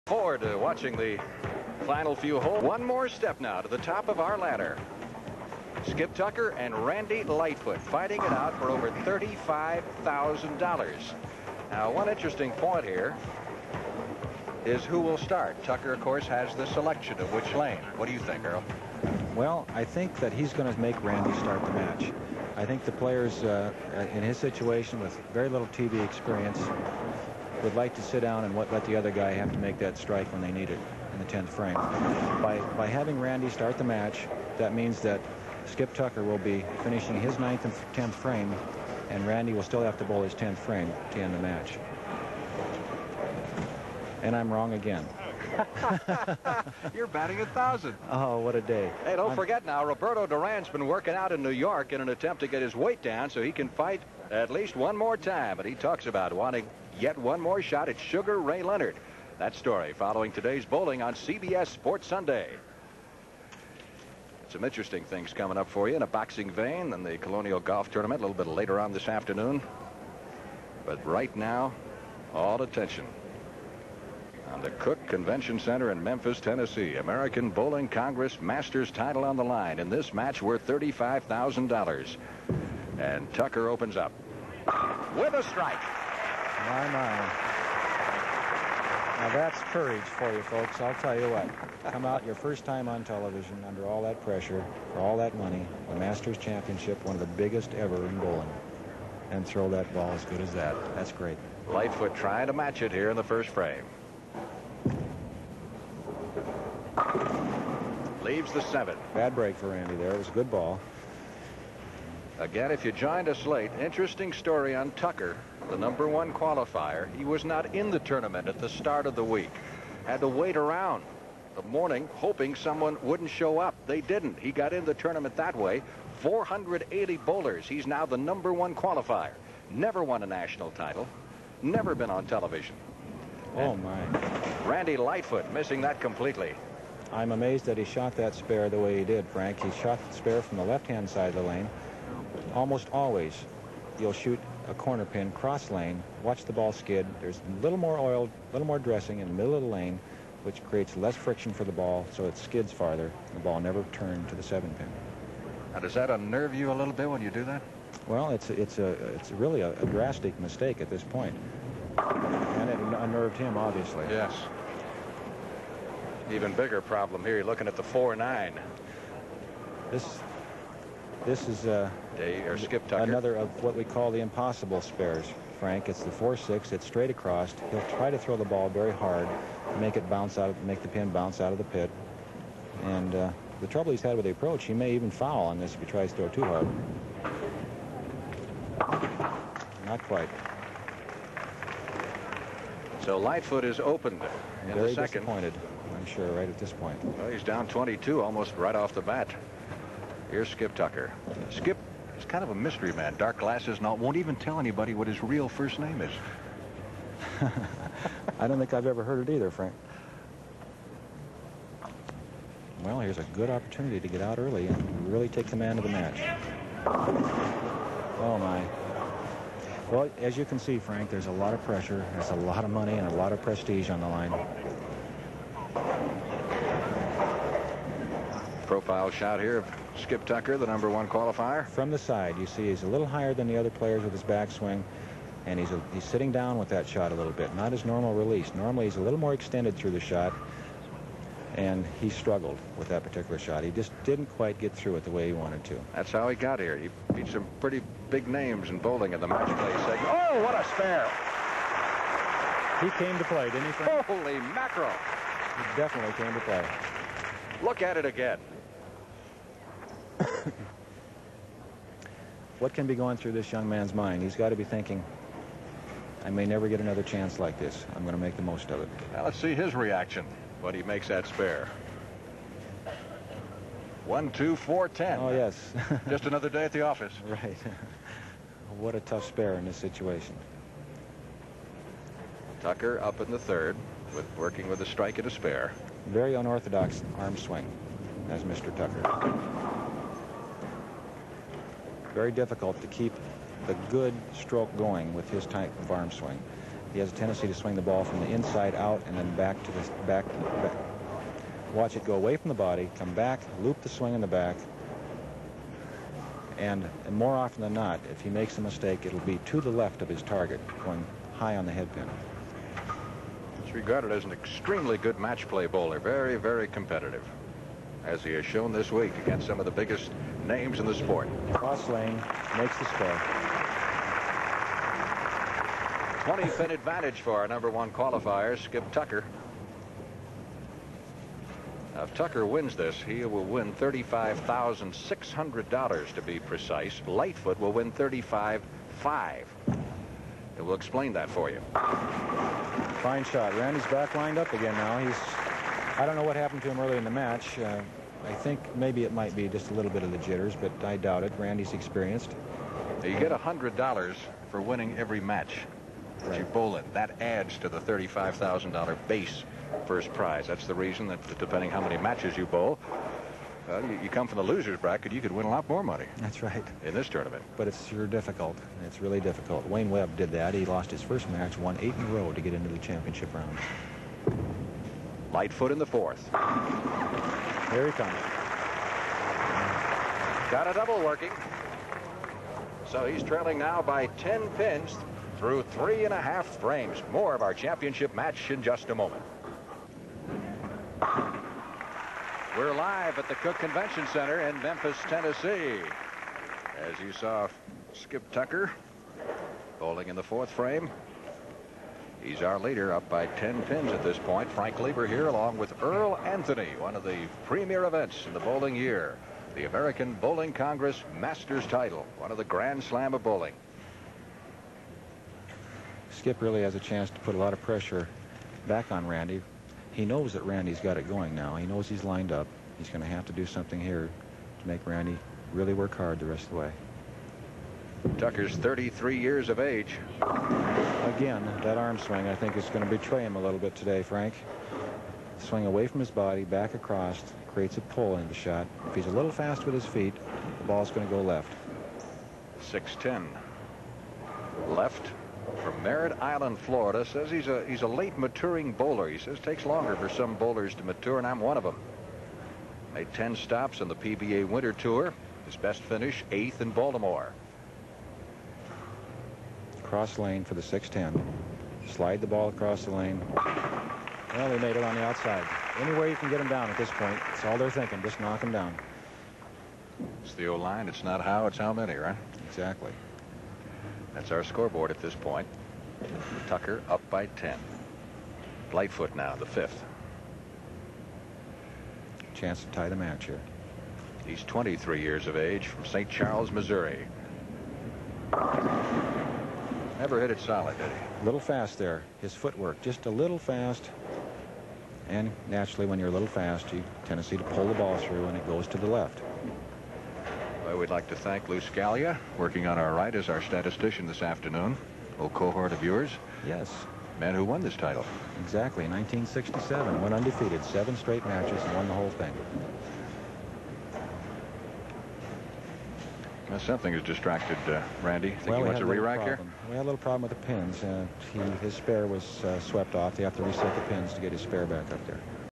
Forward to watching the final few holes. One more step now to the top of our ladder. Skip Tucker and Randy Lightfoot fighting it out for over $35,000. Now, one interesting point here is who will start. Tucker, of course, has the selection of which lane. What do you think, Earl? Well, I think that he's going to make Randy start the match. I think the players in his situation with very little TV experience would like to sit down and let the other guy have to make that strike when they need it in the 10th frame. By having Randy start the match, that means that Skip Tucker will be finishing his 9th and 10th frame, and Randy will still have to bowl his 10th frame to end the match. And I'm wrong again. You're batting 1,000. Oh, what a day. Hey, don't forget now, Roberto Duran's been working out in New York in an attempt to get his weight down so he can fight at least one more time. But he talks about wanting yet one more shot at Sugar Ray Leonard. That story following today's bowling on CBS Sports Sunday. Some interesting things coming up for you in a boxing vein and the Colonial Golf Tournament a little bit later on this afternoon. But right now, all attention on the Cook Convention Center in Memphis, Tennessee. American Bowling Congress Masters title on the line in this match worth $35,000. And Tucker opens up with a strike. My. Now that's courage for you folks. I'll tell you what. Come out your first time on television under all that pressure, for all that money, the Masters Championship, one of the biggest ever in bowling, and throw that ball as good as that. That's great. Lightfoot trying to match it here in the first frame. Leaves the 7th. Bad break for Randy there. It was a good ball. Again, if you joined us late, interesting story on Tucker, the #1 qualifier. He was not in the tournament at the start of the week. Had to wait around the morning hoping someone wouldn't show up. They didn't. He got in the tournament that way. 480 bowlers. He's now the #1 qualifier. Never won a national title. Never been on television. Oh, my. Randy Lightfoot missing that completely. I'm amazed that he shot that spare the way he did, Frank. He shot the spare from the left-hand side of the lane. Almost always, you'll shoot a corner pin cross lane, watch the ball skid. There's a little more oil, a little more dressing in the middle of the lane, which creates less friction for the ball, so it skids farther. The ball never turned to the 7-pin. Now, does that unnerve you a little bit when you do that? Well, it's really a drastic mistake at this point. And it unnerved him, obviously. Yes. Even bigger problem here. You're looking at the 4-9. This is Skip Tucker. Another of what we call the impossible spares, Frank. It's the 4-6. It's straight across. He'll try to throw the ball very hard, make it bounce out, make the pin bounce out of the pit. And the trouble he's had with the approach, he may even foul on this if he tries to throw too hard. Not quite. So Lightfoot is opened in Very the second. Disappointed, I'm sure, right at this point. Well, he's down 22 almost right off the bat. Here's Skip Tucker. Skip is kind of a mystery man. Dark glasses and all. Won't even tell anybody what his real first name is. I don't think I've ever heard it either, Frank. Well, here's a good opportunity to get out early and really take command of the match. Oh, my. Well, as you can see, Frank, there's a lot of pressure. There's a lot of money and a lot of prestige on the line. Profile shot here of Skip Tucker, the #1 qualifier. From the side, you see he's a little higher than the other players with his backswing, and he's sitting down with that shot a little bit, not his normal release. Normally, he's a little more extended through the shot, and he struggled with that particular shot. He just didn't quite get through it the way he wanted to. That's how he got here. He beat some pretty big names in bowling in the match play segment. Oh, what a spare! He came to play, didn't he, Frank? Holy mackerel! He definitely came to play. Look at it again. What can be going through this young man's mind? He's got to be thinking, I may never get another chance like this. I'm going to make the most of it. Now let's see his reaction when he makes that spare. 1, 2, 4, 10. Oh, yes. Just another day at the office. Right. What a tough spare in this situation. Tucker up in the 3rd, working with a strike and a spare. Very unorthodox arm swing, as Mr. Tucker. Very difficult to keep the good stroke going with his type of arm swing. he has a tendency to swing the ball from the inside out and then back to the back. Watch it go away from the body, come back, loop the swing in the back. And more often than not, if he makes a mistake, it'll be to the left of his target, going high on the head pin. He's regarded as an extremely good match play bowler. Very, very competitive, as he has shown this week against some of the biggest names in the sport. Cross lane makes the score. 20-pin advantage for our #1 qualifier, Skip Tucker. Now, if Tucker wins this, he will win $35,600 to be precise. Lightfoot will win $35,500. And we'll explain that for you. Fine shot. Randy's back lined up again now. I don't know what happened to him early in the match. I think maybe it might be just a little bit of the jitters, but I doubt it. Randy's experienced. You get $100 for winning every match that you bowl in. That adds to the $35,000 base first prize. That's the reason that depending how many matches you bowl, you come from the losers bracket, you could win a lot more money. That's right. In this tournament. But it's sure difficult. It's really difficult. Wayne Webb did that. He lost his first match, won 8 in a row to get into the championship round. Lightfoot in the 4th. Here he comes. Got a double working. So he's trailing now by 10 pins through 3.5 frames. More of our championship match in just a moment. We're live at the Cook Convention Center in Memphis, Tennessee. As you saw Skip Tucker bowling in the 4th frame. He's our leader, up by 10 pins at this point. Frank Glieber here along with Earl Anthony, one of the premier events in the bowling year. The American Bowling Congress Masters title, one of the Grand Slam of bowling. Skip really has a chance to put a lot of pressure back on Randy. He knows that Randy's got it going now. He knows he's lined up. He's going to have to do something here to make Randy really work hard the rest of the way. Tucker's 33 years of age. Again, that arm swing, I think, is going to betray him a little bit today, Frank. Swing away from his body, back across, creates a pull into the shot. If he's a little fast with his feet, the ball's going to go left. 6'10". Left. From Merritt Island, Florida. Says he's a late maturing bowler. He says it takes longer for some bowlers to mature, and I'm one of them. Made 10 stops on the PBA Winter Tour. His best finish, 8th in Baltimore. Cross lane for the 6'10". Slide the ball across the lane. Well, he made it on the outside. Anywhere you can get him down at this point. That's all they're thinking. Just knock him down. It's the old line. It's not how, it's how many, right? Exactly. That's our scoreboard at this point. Tucker up by 10. Lightfoot now, the 5th. Chance to tie the match here. He's 23 years of age, from St. Charles, Missouri. Never hit it solid, did he? A little fast there. His footwork just a little fast. And naturally, when you're a little fast, you have a tendency to pull the ball through, and it goes to the left. Well, we'd like to thank Lou Scalia, working on our right as our statistician this afternoon. Old cohort of yours. Yes. Man who won this title. Exactly. 1967. Went undefeated. 7 straight matches and won the whole thing. Well, something has distracted Randy. Think Well, he wants a re-rack here? We had a little problem with the pins. His spare was swept off. They have to reset the pins to get his spare back up there.